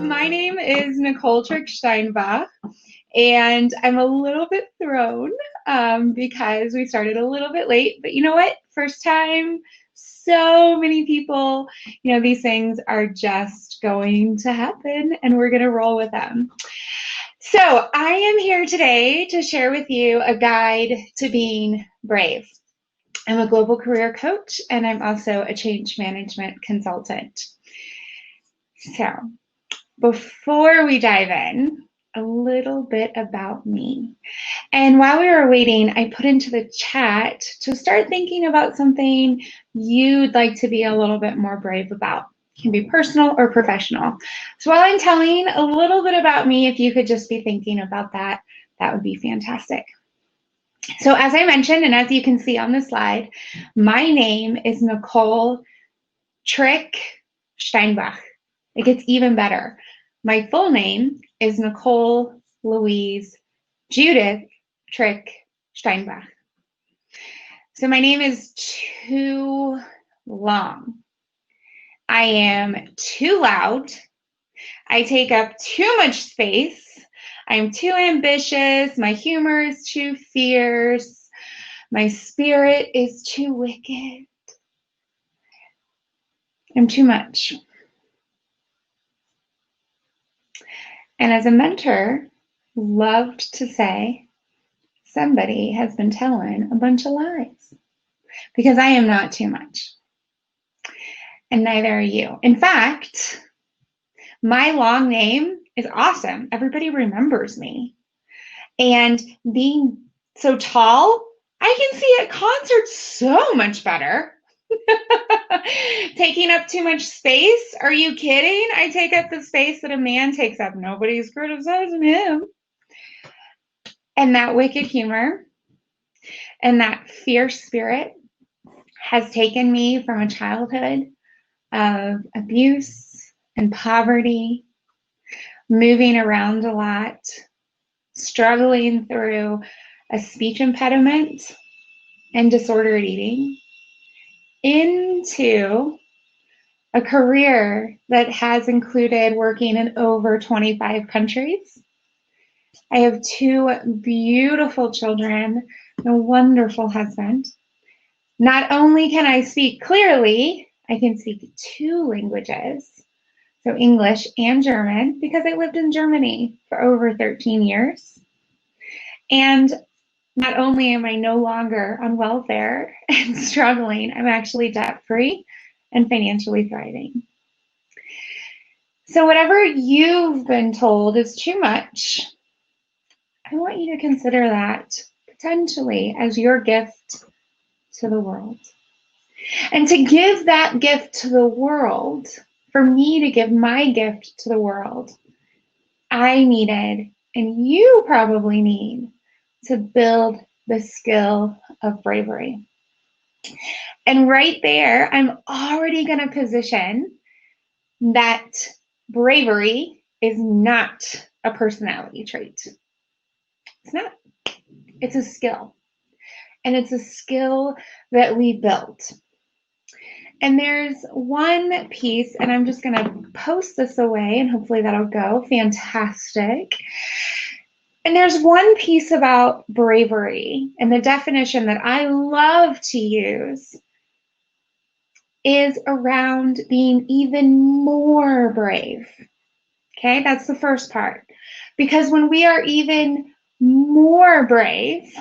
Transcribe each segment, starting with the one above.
My name is Nicole Steinbach, and I'm a little bit thrown because we started a little bit late. But you know what? First time, so many people, these things are just going to happen, and we're going to roll with them. So I am here today to share with you a guide to being brave. I'm a global career coach, and I'm also a change management consultant. So before we dive in, a little bit about me. And while we were waiting, I put into the chat to start thinking about something you'd like to be a little bit more brave about. It can be personal or professional. So while I'm telling a little bit about me, if you could just be thinking about that, that would be fantastic. So as I mentioned, and as you can see on the slide, my name is Nicole Steinbach. It gets even better. My full name is Nicole Louise Judith Steinbach. So my name is too long. I am too loud. I take up too much space. I'm too ambitious. My humor is too fierce. My spirit is too wicked. I'm too much. And as a mentor, loved to say, somebody has been telling a bunch of lies, because I am not too much. And neither are you. In fact, my long name is awesome. Everybody remembers me. And being so tall, I can see at concerts so much better. Taking up too much space? Are you kidding? I take up the space that a man takes up. Nobody's criticizing him. And that wicked humor and that fierce spirit has taken me from a childhood of abuse and poverty, moving around a lot, struggling through a speech impediment and disordered eating, into a career that has included working in over 25 countries. I have 2 beautiful children, a wonderful husband. Not only can I speak clearly, I can speak 2 languages, so English and German, because I lived in Germany for over 13 years. And not only am I no longer on welfare and struggling, I'm actually debt-free and financially thriving. So whatever you've been told is too much, I want you to consider that potentially as your gift to the world. And to give that gift to the world, for me to give my gift to the world, I needed, and you probably need, to build the skill of bravery. And right there, I'm already going to position that bravery is not a personality trait. It's not. It's a skill. And it's a skill that we built. And there's one piece, and I'm just going to post this away, and hopefully that'll go. Fantastic. And there's one piece about bravery, and the definition that I love to use is around being even more brave. Okay, that's the first part. Because when we are even more brave,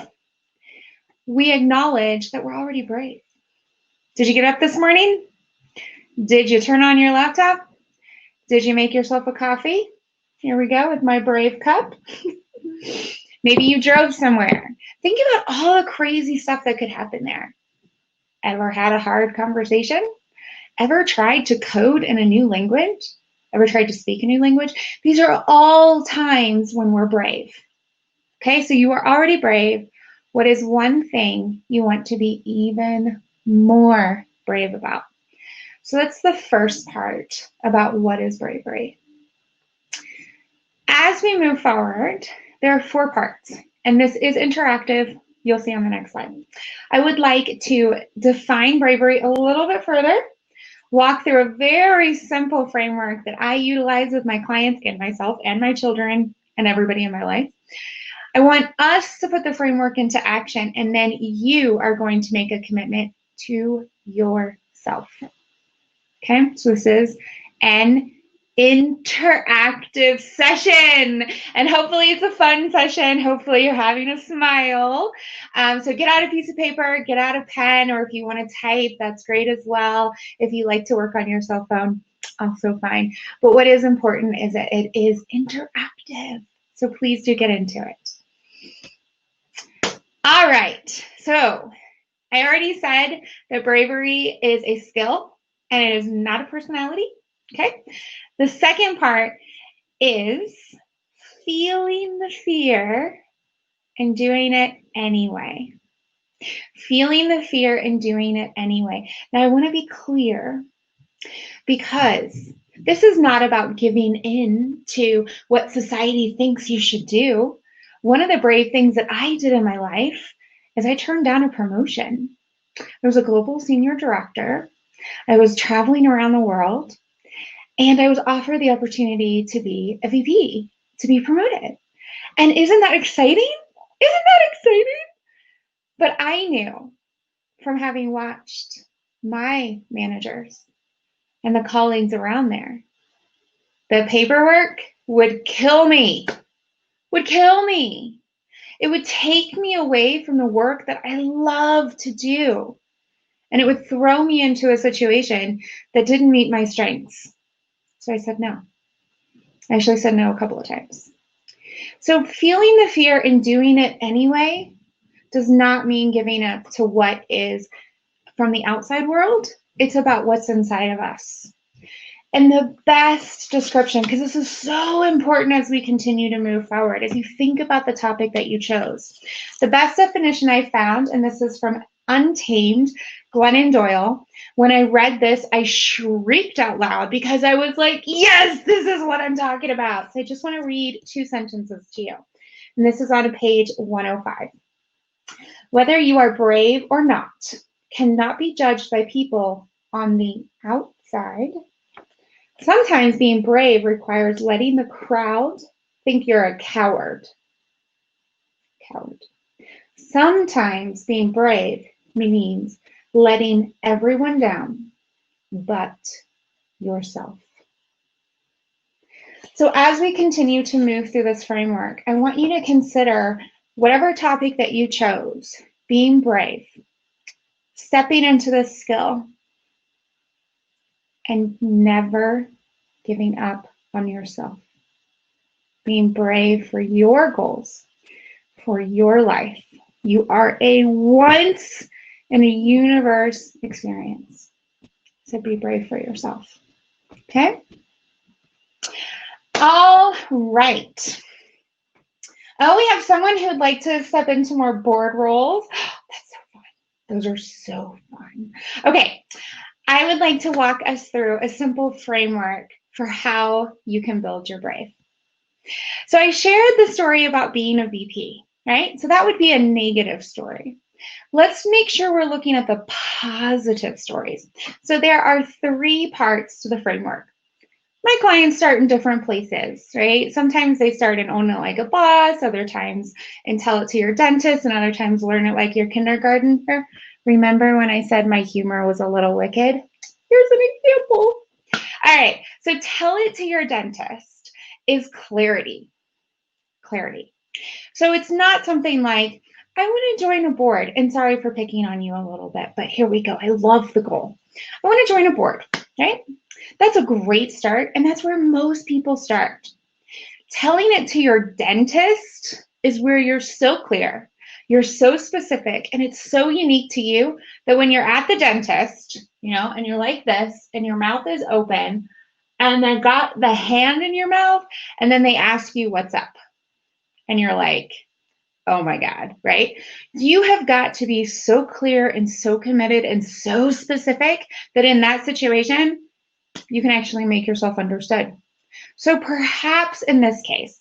we acknowledge that we're already brave. Did you get up this morning? Did you turn on your laptop? Did you make yourself a coffee? Here we go with my brave cup. Maybe you drove somewhere. Think about all the crazy stuff that could happen there. Ever had a hard conversation? Ever tried to code in a new language? Ever tried to speak a new language? These are all times when we're brave. Okay, so you are already brave. What is one thing you want to be even more brave about? So that's the first part about what is bravery. As we move forward, there are 4 parts, and this is interactive. You'll see on the next slide. I would like to define bravery a little bit further, walk through a very simple framework that I utilize with my clients and myself and my children and everybody in my life. I want us to put the framework into action, and then you are going to make a commitment to yourself. Okay, so this is an interactive session, and hopefully it's a fun session. Hopefully you're having a smile. So get out a piece of paper, get out a pen, or if you want to type, that's great as well. If you like to work on your cell phone, also fine. But what is important is that it is interactive. So please do get into it. All right, so I already said that bravery is a skill and it is not a personality, okay? The second part is feeling the fear and doing it anyway. Feeling the fear and doing it anyway. Now, I want to be clear because this is not about giving in to what society thinks you should do. One of the brave things that I did in my life is I turned down a promotion. I was a global senior director. I was traveling around the world, and I was offered the opportunity to be a VP, to be promoted. And isn't that exciting? Isn't that exciting? But I knew from having watched my managers and the colleagues around there, the paperwork would kill me, would kill me. It would take me away from the work that I love to do. And it would throw me into a situation that didn't meet my strengths. So I said no. I actually said no a couple of times. So feeling the fear and doing it anyway does not mean giving up to what is from the outside world. It's about what's inside of us. And the best description, because this is so important as we continue to move forward, as you think about the topic that you chose, the best definition I found, and this is from Untamed, Glennon Doyle. When I read this, I shrieked out loud because I was like, yes, this is what I'm talking about. So I just want to read 2 sentences to you. And this is on page 105. Whether you are brave or not cannot be judged by people on the outside. Sometimes being brave requires letting the crowd think you're a coward. Sometimes being brave means letting everyone down but yourself. So as we continue to move through this framework, I want you to consider whatever topic that you chose, being brave, stepping into this skill, and never giving up on yourself. Being brave for your goals, for your life. You are a once in a universe experience. So be brave for yourself. Okay? All right. Oh, we have someone who would like to step into more board roles. That's so fun. Those are so fun. Okay. I would like to walk us through a simple framework for how you can build your brave. So I shared the story about being a VP, right? So that would be a negative story. Let's make sure we're looking at the positive stories. So there are 3 parts to the framework. My clients start in different places, right? Sometimes they start in own it like a boss, other times in tell it to your dentist, and other times learn it like your kindergartner. Remember when I said my humor was a little wicked? Here's an example. All right, so tell it to your dentist is clarity. Clarity. So it's not something like, I want to join a board, and sorry for picking on you a little bit, but here we go. I love the goal. I want to join a board, right? That's a great start, and that's where most people start. Telling it to your dentist is where you're so clear, you're so specific, and it's so unique to you that when you're at the dentist, and you're like this, and your mouth is open, and they've got the hand in your mouth, and then they ask you what's up, and you're like, oh my God, right? You have got to be so clear and so committed and so specific that in that situation, you can actually make yourself understood. So perhaps in this case,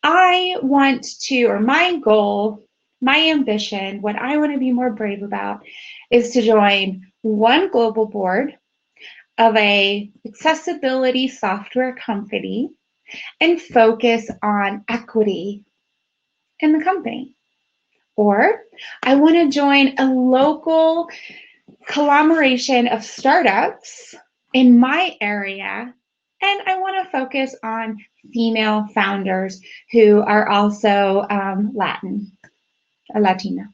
I want to, or my goal, my ambition, what I want to be more brave about is to join one global board. of a accessibility software company and focus on equity in the company. Or I want to join a local collaboration of startups in my area, and I want to focus on female founders who are also Latina.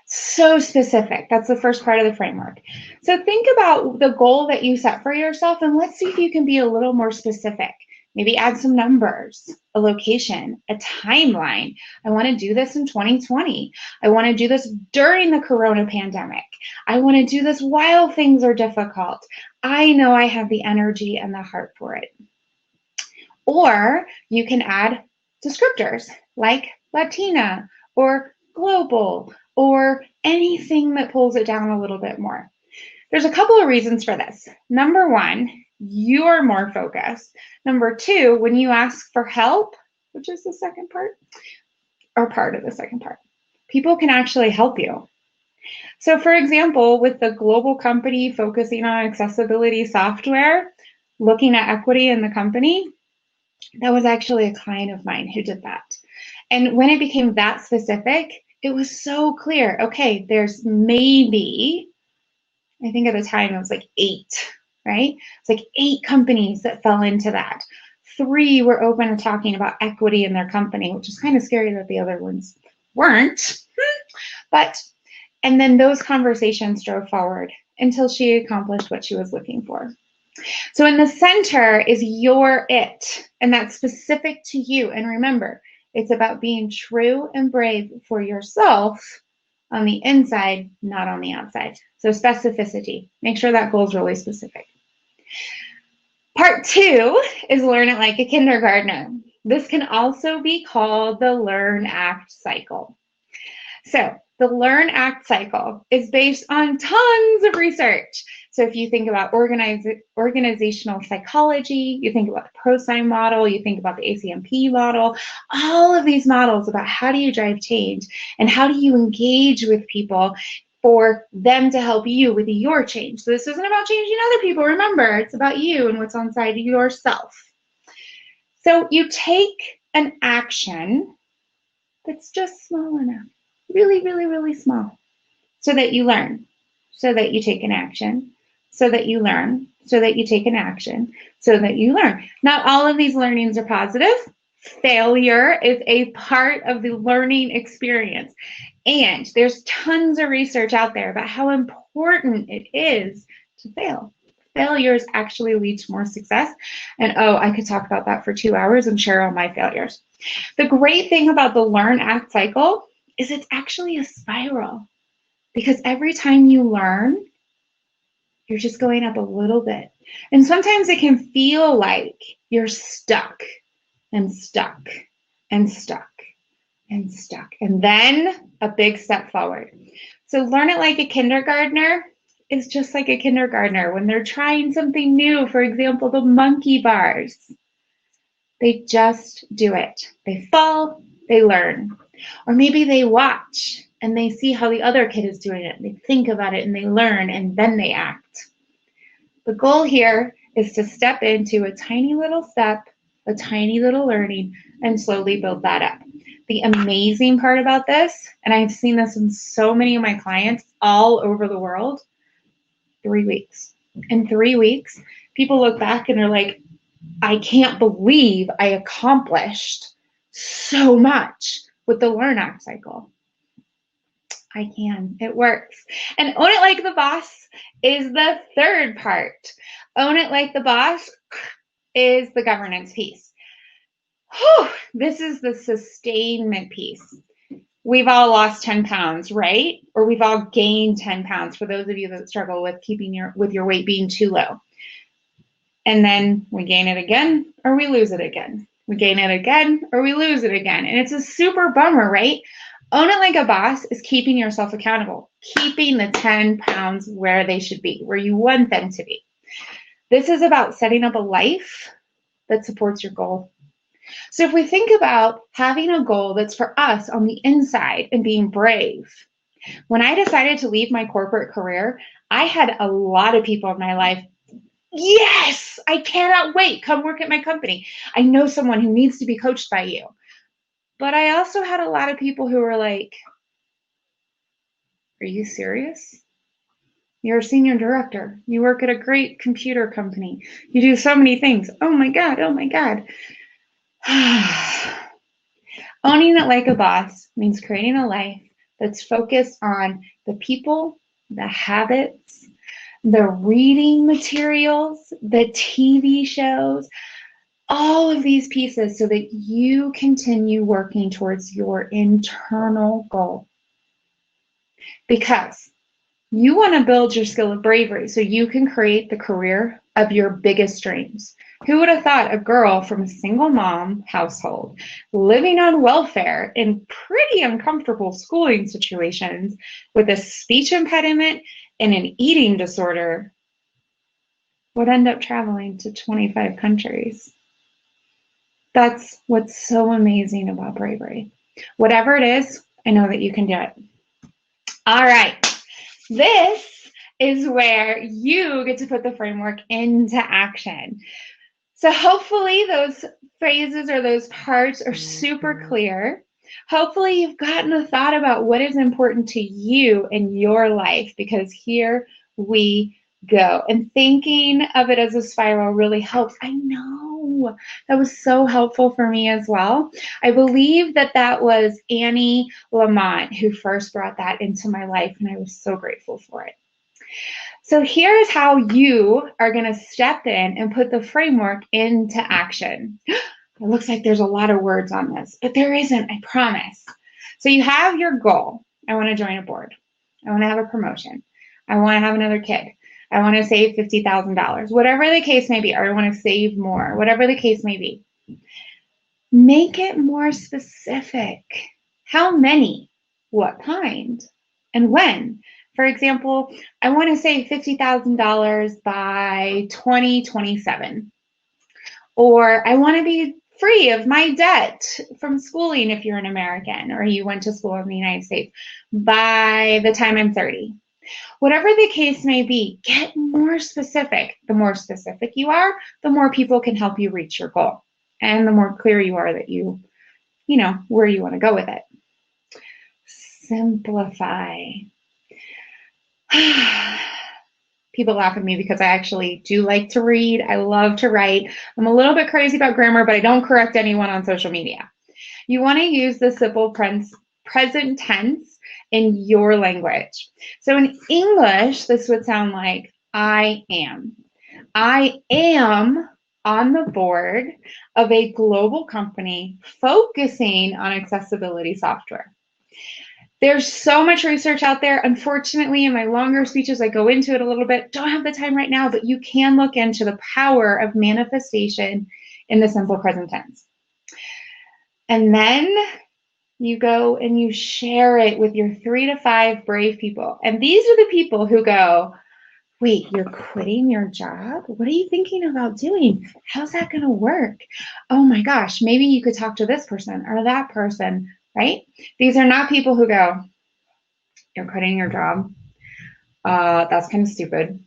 So specific. That's the first part of the framework. So think about the goal that you set for yourself, and let's see if you can be a little more specific. Maybe add some numbers, a location, a timeline. I want to do this in 2020. I want to do this during the corona pandemic. I want to do this while things are difficult. I know I have the energy and the heart for it. Or you can add descriptors like Latina or global or anything that pulls it down a little bit more. There's a couple of reasons for this. Number one, you're more focused. Number two, when you ask for help, which is the second part, or part of the second part, people can actually help you. So for example, with the global company focusing on accessibility software, looking at equity in the company, that was actually a client of mine who did that. And when it became that specific, it was so clear. Okay, there's maybe, I think at the time it was like 8, right? It's like 8 companies that fell into that. 3 were open to talking about equity in their company, which is kind of scary that the other ones weren't. And then those conversations drove forward until she accomplished what she was looking for. So in the center is your it, and that's specific to you. And remember, it's about being true and brave for yourself on the inside, not on the outside. So specificity, make sure that goal is really specific. Part 2 is learn it like a kindergartner. This can also be called the learn act cycle. So the learn act cycle is based on tons of research. So if you think about organizational psychology, you think about the ProSign model, you think about the ACMP model, all of these models about how do you drive change and how do you engage with people for them to help you with your change. So this isn't about changing other people. Remember, it's about you and what's inside yourself. So you take an action that's just small enough, really, really, really small, so that you learn, so that you take an action, so that you learn, so that you take an action, so that you learn. Not all of these learnings are positive. Failure is a part of the learning experience. And there's tons of research out there about how important it is to fail. Failures actually lead to more success. And oh, I could talk about that for 2 hours and share all my failures. The great thing about the learn act cycle is it's actually a spiral, because every time you learn, you're just going up a little bit. And sometimes it can feel like you're stuck and stuck and stuck and stuck. And then a big step forward. So learn it like a kindergartner is just like a kindergartner when they're trying something new. For example, the monkey bars. They just do it. They fall, they learn. Or maybe they watch and they see how the other kid is doing it. They think about it and they learn, and then they act. The goal here is to step into a tiny little step, a tiny little learning, and slowly build that up. The amazing part about this, and I've seen this in so many of my clients all over the world, 3 weeks. In 3 weeks, people look back and they're like, I can't believe I accomplished so much with the learn act cycle. I can. It works. And own it like the boss is the third part. Own it like the boss is the governance piece. Whew, this is the sustainment piece. We've all lost 10 pounds, right? Or we've all gained 10 pounds for those of you that struggle with keeping your weight being too low. And then we gain it again, or we lose it again. We gain it again, or we lose it again. And it's a super bummer, right? Own it like a boss is keeping yourself accountable, keeping the 10 pounds where they should be, where you want them to be. This is about setting up a life that supports your goal. So if we think about having a goal that's for us on the inside and being brave, when I decided to leave my corporate career, I had a lot of people in my life yes, I cannot wait. Come work at my company. I know someone who needs to be coached by you. But I also had a lot of people who were like, are you serious? You're a senior director. You work at a great computer company. You do so many things. Oh my God. Oh my God. Owning it like a boss means creating a life that's focused on the people, the habits, the reading materials, the TV shows, all of these pieces so that you continue working towards your internal goal. Because you want to build your skill of bravery so you can create the career of your biggest dreams. Who would have thought a girl from a single mom household living on welfare in pretty uncomfortable schooling situations with a speech impediment and an eating disorder would end up traveling to 25 countries? That's what's so amazing about bravery. Whatever it is, I know that you can do it. All right. This is where you get to put the framework into action. So hopefully those phrases or those parts are super clear. Hopefully you've gotten a thought about what is important to you in your life, because here we go. And thinking of it as a spiral really helps. I know that was so helpful for me as well. I believe that that was Annie Lamont who first brought that into my life, and I was so grateful for it. So here's how you are going to step in and put the framework into action. It looks like there's a lot of words on this, but there isn't, I promise. So you have your goal. I want to join a board. I want to have a promotion. I want to have another kid. I want to save $50,000. Whatever the case may be, or I want to save more, whatever the case may be. Make it more specific. How many? What kind? And when? For example, I want to save $50,000 by 2027. Or I want to be free of my debt from schooling if you're an American or you went to school in the United States by the time I'm 30. Whatever the case may be, get more specific. The more specific you are, the more people can help you reach your goal. And the more clear you are that you know, where you want to go with it. Simplify. People laugh at me because I actually do like to read. I love to write. I'm a little bit crazy about grammar, but I don't correct anyone on social media. You want to use the simple present tense in your language. So in English, this would sound like I am. I am on the board of a global company focusing on accessibility software. There's so much research out there. Unfortunately, in my longer speeches, I go into it a little bit. Don't have the time right now, but you can look into the power of manifestation in the simple present tense. And then you go and you share it with your 3 to 5 brave people. And these are the people who go, wait, you're quitting your job? What are you thinking about doing? How's that going to work? Oh my gosh, maybe you could talk to this person or that person, right? These are not people who go, you're quitting your job. That's kind of stupid,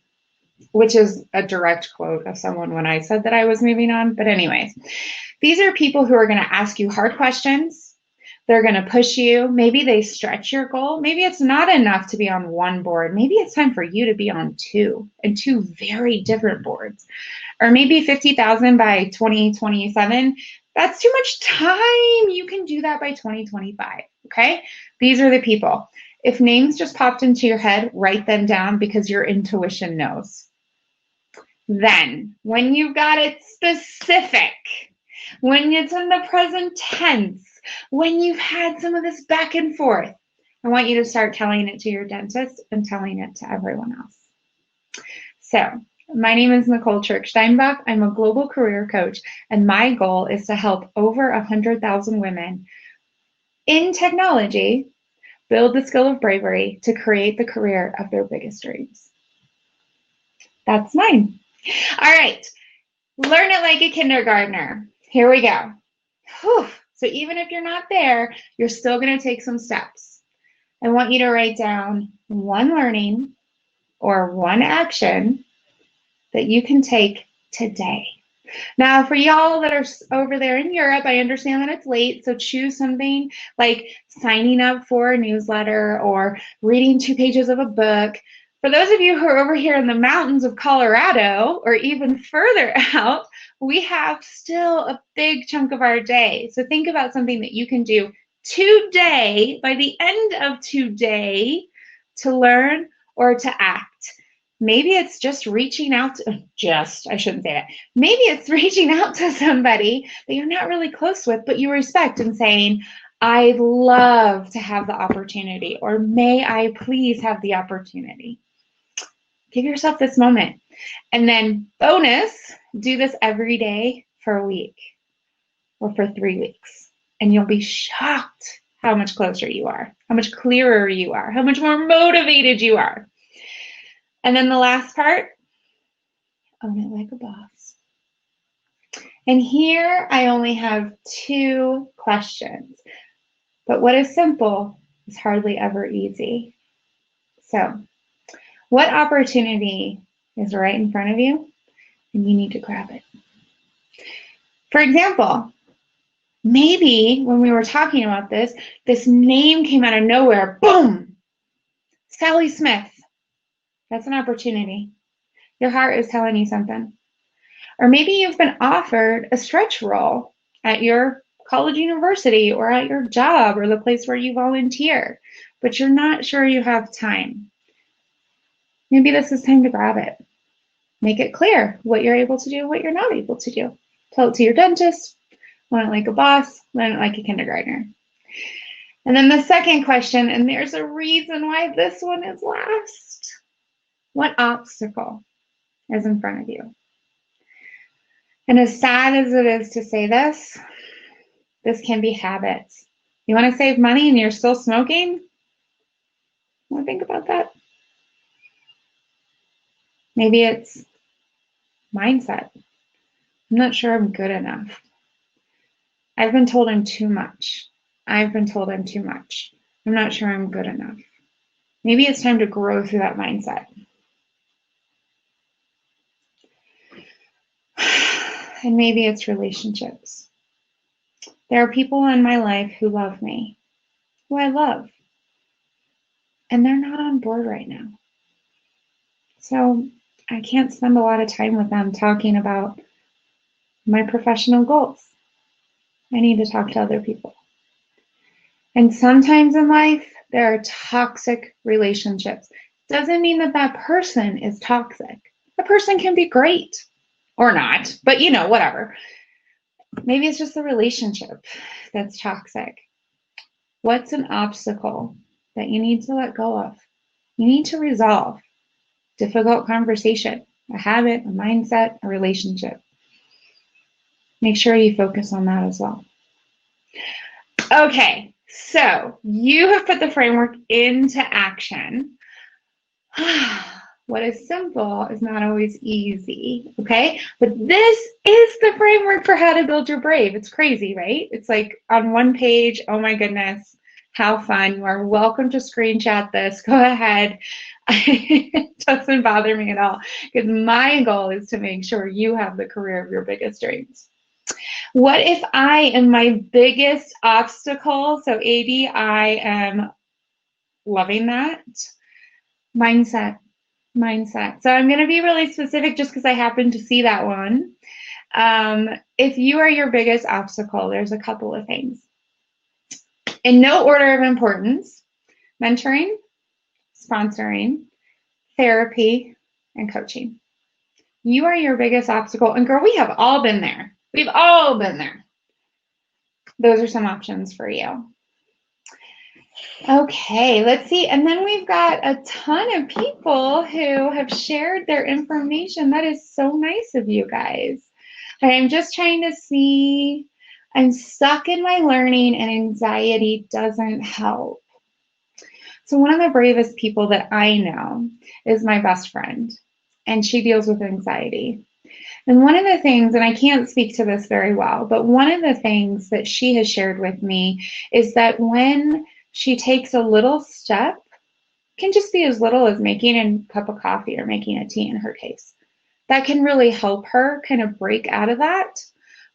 which is a direct quote of someone when I said that I was moving on. But anyways, these are people who are going to ask you hard questions. They're going to push you. Maybe they stretch your goal. Maybe it's not enough to be on one board. Maybe it's time for you to be on 2 and 2 very different boards. Or maybe 50,000 by 2027. That's too much time. You can do that by 2025. Okay? These are the people. If names just popped into your head, write them down because your intuition knows. Then, when you've got it specific, when it's in the present tense, when you've had some of this back and forth, I want you to start telling it to your dentist and telling it to everyone else. So, my name is Nicole Steinbach. I'm a global career coach, and my goal is to help over 100,000 women in technology build the skill of bravery to create the career of their biggest dreams. That's mine. All right, learn it like a kindergartner. Here we go. Whew. So even if you're not there, you're still going to take some steps. I want you to write down one learning or one action that you can take today. Now, for y'all that are over there in Europe, I understand that it's late, so choose something like signing up for a newsletter or reading 2 pages of a book. For those of you who are over here in the mountains of Colorado or even further out, we have still a big chunk of our day. So think about something that you can do today, by the end of today, to learn or to act. Maybe it's just reaching out to, I shouldn't say that. Maybe it's reaching out to somebody that you're not really close with, but you respect, and saying, I'd love to have the opportunity, or may I please have the opportunity. Give yourself this moment. And then bonus, do this every day for a week or for 3 weeks. And you'll be shocked how much closer you are, how much clearer you are, how much more motivated you are. And then the last part, own it like a boss. And here I only have 2 questions, but what is simple is hardly ever easy. So, what opportunity is right in front of you and you need to grab it? For example, maybe when we were talking about this name came out of nowhere, boom, Sally Smith. That's an opportunity. Your heart is telling you something. Or maybe you've been offered a stretch role at your college, university, or at your job, or the place where you volunteer, but you're not sure you have time. Maybe this is time to grab it. Make it clear what you're able to do, what you're not able to do. Tell it to your dentist, learn it like a boss, learn it like a kindergartner. And then the second question, and there's a reason why this one is last. What obstacle is in front of you? And as sad as it is to say this can be habits. You want to save money and you're still smoking? Want to think about that? Maybe it's mindset. I'm not sure I'm good enough. I've been told I'm too much. I've been told I'm too much. I'm not sure I'm good enough. Maybe it's time to grow through that mindset. And maybe it's relationships. There are people in my life who love me, who I love, and they're not on board right now. So I can't spend a lot of time with them talking about my professional goals. I need to talk to other people. And sometimes in life, there are toxic relationships. Doesn't mean that that person is toxic. A person can be great or not, but whatever. Maybe it's just the relationship that's toxic. What's an obstacle that you need to let go of? You need to resolve. Difficult conversation, a habit, a mindset, a relationship. Make sure you focus on that as well. Okay, so you have put the framework into action. What is simple is not always easy, okay? But this is the framework for how to build your brave. It's crazy, right? It's like on one page, oh my goodness, how fun. You are welcome to screenshot this. Go ahead. It doesn't bother me at all, because my goal is to make sure you have the career of your biggest dreams. What if I am my biggest obstacle? So AD, I am loving that. Mindset. So I'm going to be really specific just because I happen to see that one. If you are your biggest obstacle, there's a couple of things. In no order of importance: mentoring, sponsoring, therapy, and coaching. You are your biggest obstacle. And girl, we have all been there. We've all been there. Those are some options for you. Okay, let's see. And then we've got a ton of people who have shared their information. That is so nice of you guys. I'm just trying to see. I'm stuck in my learning and anxiety doesn't help. So one of the bravest people that I know is my best friend, and she deals with anxiety. And one of the things, and I can't speak to this very well, but one of the things that she has shared with me is that when she takes a little step, can just be as little as making a cup of coffee or making a tea in her case. that can really help her kind of break out of that,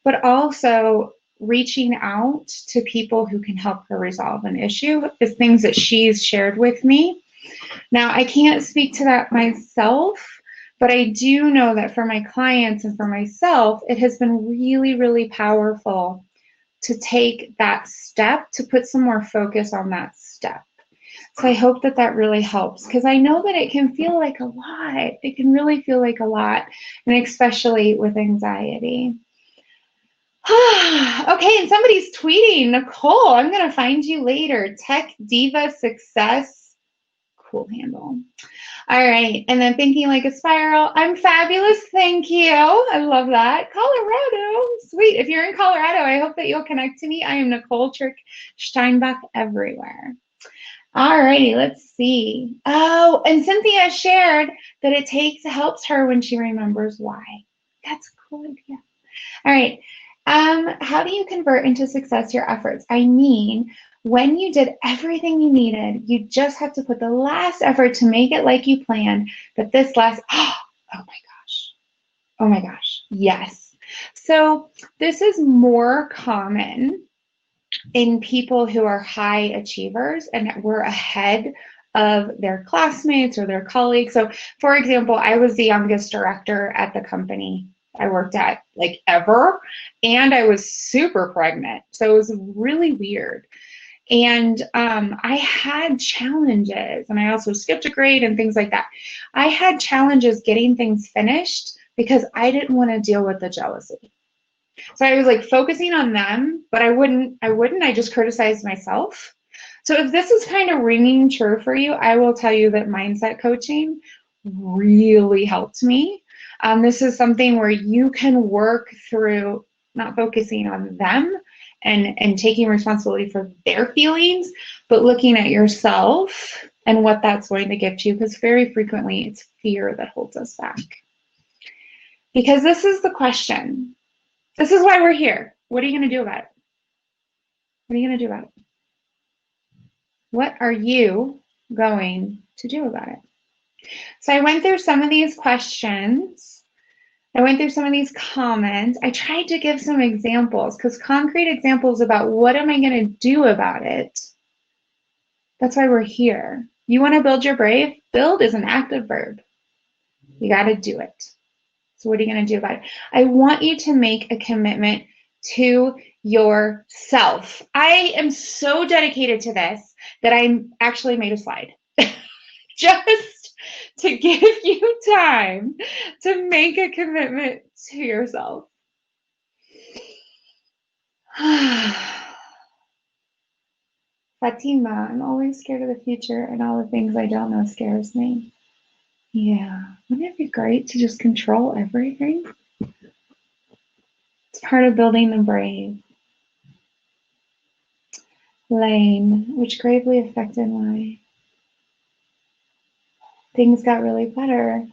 but also reaching out to people who can help her resolve an issue is things that she's shared with me. Now, I can't speak to that myself, but I do know that for my clients and for myself, it has been really, really powerful to take that step, to put some more focus on that step. So I hope that that really helps, because I know that it can feel like a lot. It can really feel like a lot, and especially with anxiety. Okay, and somebody's tweeting, Nicole, I'm going to find you later. Tech Diva Success. Cool handle. All right, and then thinking like a spiral. I'm fabulous, thank you. I love that. Colorado, sweet. If you're in Colorado, I hope that you'll connect to me. I am Nicole Trick Steinbach everywhere. All righty, let's see. Oh, and Cynthia shared that it helps her when she remembers why. That's a cool idea. All right. How do you convert into success your efforts? I mean, when you did everything you needed, you just have to put the last effort to make it like you planned, but this last, oh my gosh, yes. So this is more common in people who are high achievers and were ahead of their classmates or their colleagues. So for example, I was the youngest director at the company I worked at, like, ever, and I was super pregnant. So it was really weird. And I had challenges, and I also skipped a grade and things like that. I had challenges getting things finished because I didn't want to deal with the jealousy. So I was like focusing on them, but I just criticized myself. So if this is kind of ringing true for you, I will tell you that mindset coaching really helped me. This is something where you can work through not focusing on them and taking responsibility for their feelings, but looking at yourself and what that's going to give to you, because very frequently it's fear that holds us back. Because this is the question. This is why we're here. What are you going to do about it? What are you going to do about it? What are you going to do about it? So I went through some of these questions. I went through some of these comments. I tried to give some examples, because concrete examples about what am I going to do about it? That's why we're here. You want to build your brave? Build is an active verb. You got to do it. So what are you going to do about it? I want you to make a commitment to yourself. I am so dedicated to this that I actually made a slide just to give you time to make a commitment to yourself. Fatima, I'm always scared of the future, and all the things I don't know scares me. Yeah, wouldn't it be great to just control everything? It's part of building the brave. Lane, which gravely affected my things got really better.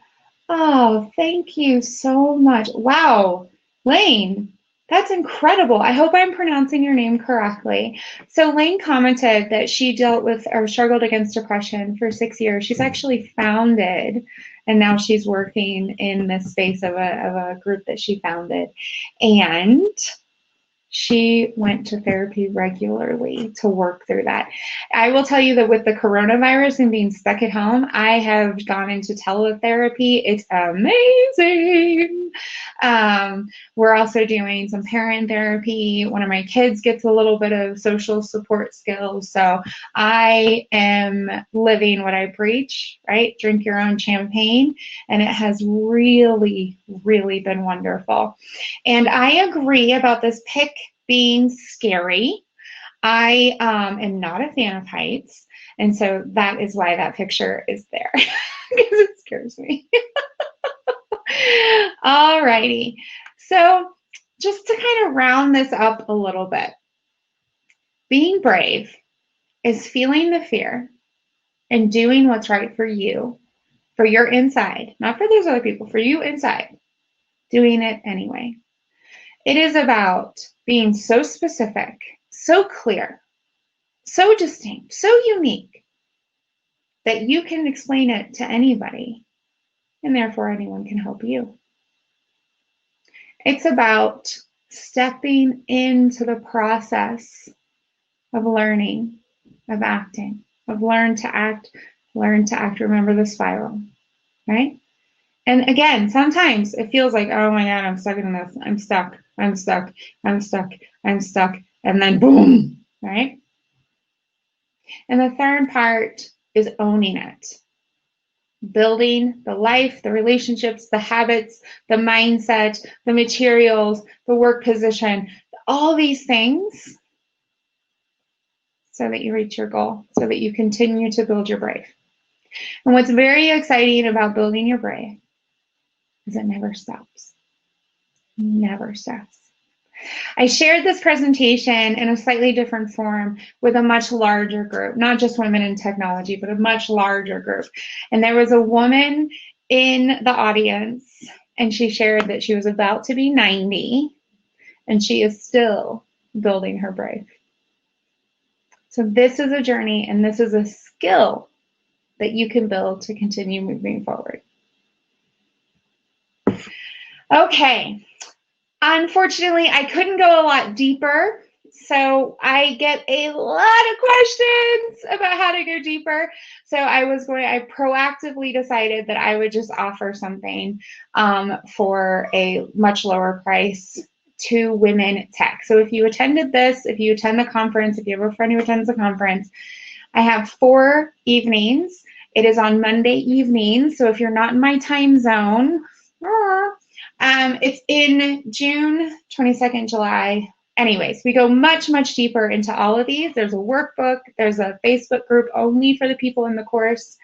Oh, thank you so much. Wow, Lane, that's incredible. I hope I'm pronouncing your name correctly. So Lane commented that she dealt with or struggled against depression for 6 years. She's actually founded, and now she's working in this space of a group that she founded. And she went to therapy regularly to work through that. I will tell you that with the coronavirus and being stuck at home, I have gone into teletherapy. It's amazing. We're also doing some parent therapy. One of my kids gets a little bit of social support skills. So I am living what I preach, right? Drink your own champagne. And it has really, really been wonderful. And I agree about this pick being scary. I am not a fan of heights. And so that is why that picture is there, because it scares me. All righty. So just to kind of round this up a little bit, being brave is feeling the fear and doing what's right for you, for your inside, not for those other people, for you inside, doing it anyway. It is about being so specific, so clear, so distinct, so unique that you can explain it to anybody, and therefore anyone can help you. It's about stepping into the process of learning, of acting, of learn to act, remember the spiral, right? And again, sometimes it feels like, oh my God, I'm stuck in this. I'm stuck. I'm stuck. I'm stuck. I'm stuck. And then boom, right? And the third part is owning it. Building the life, the relationships, the habits, the mindset, the materials, the work position, all these things so that you reach your goal, so that you continue to build your brave. And what's very exciting about building your brave is it never stops. Never stops. I shared this presentation in a slightly different form with a much larger group, not just women in technology, but a much larger group. And there was a woman in the audience, and she shared that she was about to be 90, and she is still building her brave. So this is a journey, and this is a skill that you can build to continue moving forward. Okay. Unfortunately, I couldn't go a lot deeper, so I get a lot of questions about how to go deeper. So I proactively decided that I would just offer something for a much lower price to women tech. So if you attended this, if you attend the conference, if you have a friend who attends the conference, I have 4 evenings. It is on Monday evenings, so if you're not in my time zone, it's in June, 22nd, July. Anyways, we go much, much deeper into all of these. There's a workbook. There's a Facebook group only for the people in the course.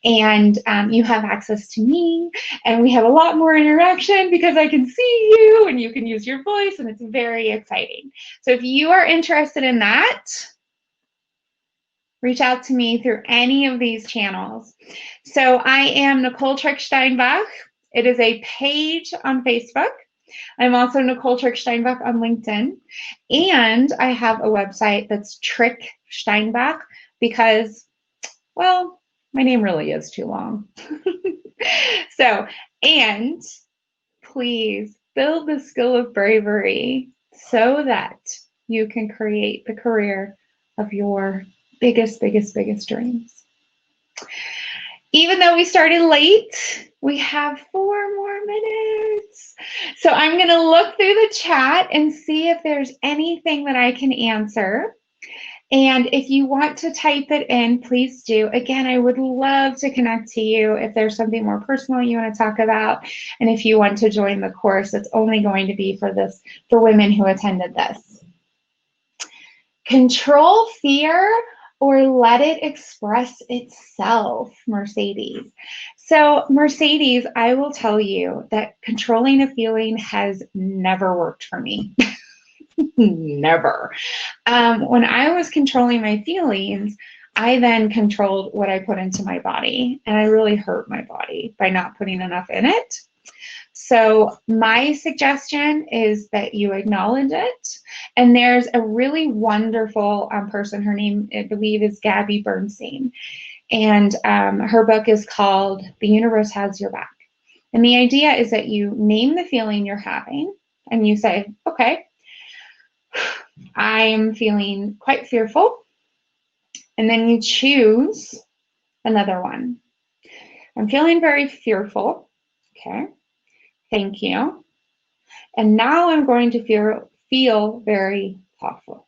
And you have access to me. And we have a lot more interaction because I can see you and you can use your voice. And it's very exciting. So if you are interested in that, reach out to me through any of these channels. So I am Nicole Steinbach. It is a page on Facebook. I'm also Nicole Steinbach on LinkedIn. And I have a website that's Trick Steinbach because, well, my name really is too long. So, and please build the skill of bravery so that you can create the career of your biggest dreams. Even though we started late, we have 4 more minutes. So I'm going to look through the chat and see if there's anything that I can answer. And if you want to type it in, please do. Again, I would love to connect to you if there's something more personal you want to talk about. And if you want to join the course, it's only going to be for women who attended this. Control fear or let it express itself, Mercedes. So Mercedes, I will tell you that controlling a feeling has never worked for me. Never. When I was controlling my feelings, I then controlled what I put into my body, and I really hurt my body by not putting enough in it. So my suggestion is that you acknowledge it. And there's a really wonderful person, her name, I believe, is Gabby Bernstein. And her book is called The Universe Has Your Back. And the idea is that you name the feeling you're having and you say, okay, I'm feeling quite fearful. And then you choose another one. I'm feeling very fearful. Okay. Thank you. And now I'm going to feel very thoughtful.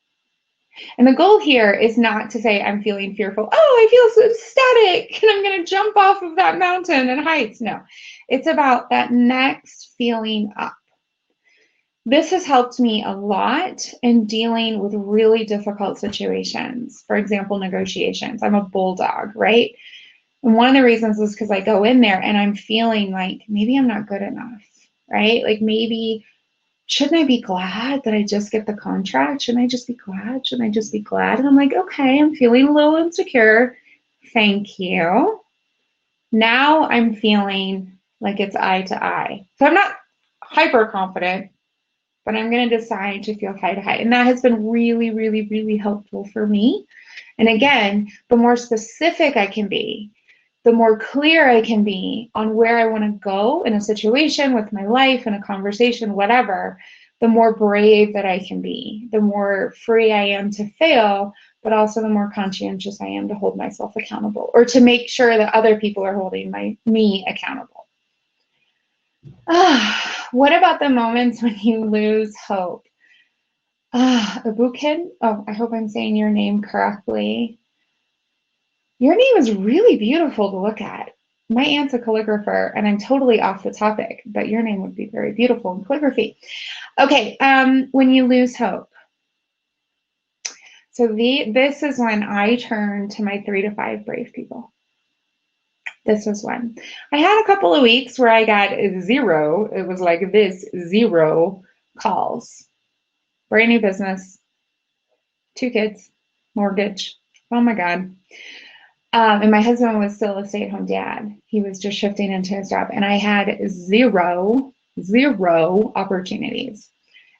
And the goal here is not to say I'm feeling fearful. Oh, I feel so ecstatic and I'm going to jump off of that mountain and heights. No, it's about that next feeling up. This has helped me a lot in dealing with really difficult situations. For example, negotiations. I'm a bulldog, right? And one of the reasons is because I go in there and I'm feeling like maybe I'm not good enough, right? Like maybe, shouldn't I be glad that I just get the contract? Shouldn't I just be glad? Shouldn't I just be glad? And I'm like, okay, I'm feeling a little insecure. Thank you. Now I'm feeling like it's eye to eye. So I'm not hyper confident, but I'm going to decide to feel eye to eye. And that has been really, really, really helpful for me. And again, the more specific I can be, the more clear I can be on where I want to go in a situation, with my life, in a conversation, whatever, the more brave that I can be, the more free I am to fail, but also the more conscientious I am to hold myself accountable, or to make sure that other people are holding me accountable. What about the moments when you lose hope? Abukin, oh, I hope I'm saying your name correctly. Your name is really beautiful to look at. My aunt's a calligrapher, and I'm totally off the topic, but your name would be very beautiful in calligraphy. Okay, when you lose hope. So this is when I turn to my 3 to 5 brave people. This was when. I had a couple of weeks where I got 0. It was like this, 0 calls. Brand new business, 2 kids, mortgage. Oh my God. And my husband was still a stay-at-home dad. He was just shifting into his job. And I had 0 opportunities.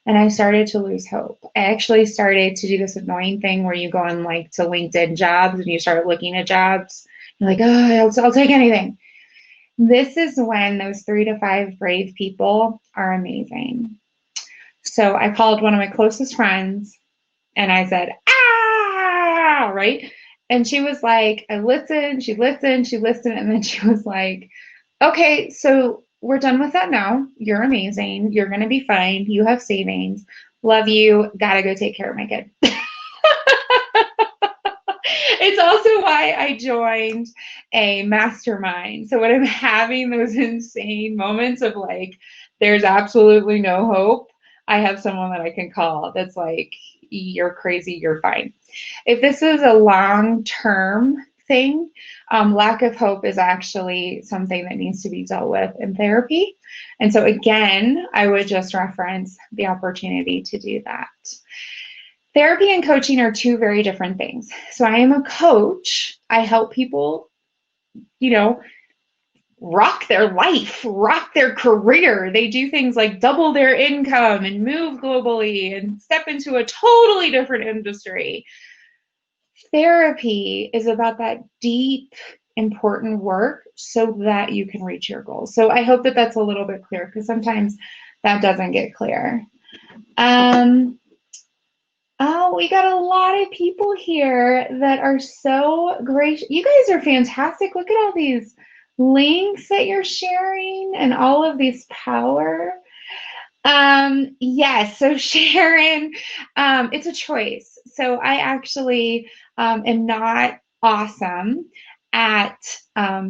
And I started to lose hope. I actually started to do this annoying thing where you go on like to LinkedIn jobs and you start looking at jobs. You're like, oh, I'll take anything. This is when those 3 to 5 brave people are amazing. So I called one of my closest friends and I said, right? And she was like, I listened, she listened, and then she was like, okay, so we're done with that now. You're amazing. You're going to be fine. You have savings. Love you. Gotta go take care of my kid. It's also why I joined a mastermind. So when I'm having those insane moments of like, there's absolutely no hope, I have someone that I can call that's like, you're crazy, you're fine. If this is a long-term thing, lack of hope is actually something that needs to be dealt with in therapy. And so again, I would just reference the opportunity to do that. Therapy and coaching are 2 very different things. So I am a coach. I help people, rock their life, rock their career. They do things like double their income and move globally and step into a totally different industry. Therapy is about that deep, important work so that you can reach your goals. So I hope that that's a little bit clear, because sometimes that doesn't get clear. Oh, we got a lot of people here that are so great. You guys are fantastic. Look at all these links that you're sharing and all of this power. Yes, so Sharon, it's a choice. So I actually am not awesome at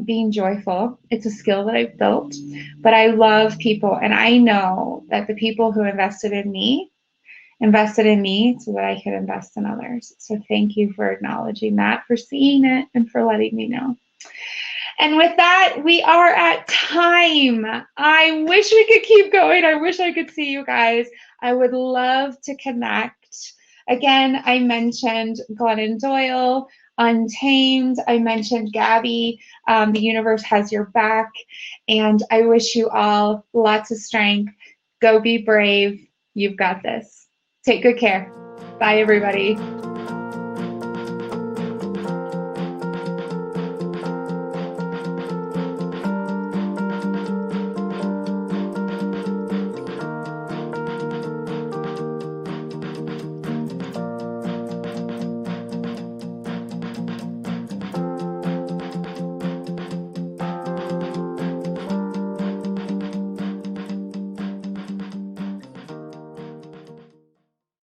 being joyful. It's a skill that I've built, but I love people, and I know that the people who invested in me so that I could invest in others. So thank you for acknowledging that, for seeing it, and for letting me know. And with that, we are at time. I wish we could keep going. I wish I could see you guys. I would love to connect. Again, I mentioned Glennon Doyle, Untamed. I mentioned Gabby. The universe has your back. And I wish you all lots of strength. Go be brave. You've got this. Take good care. Bye, everybody.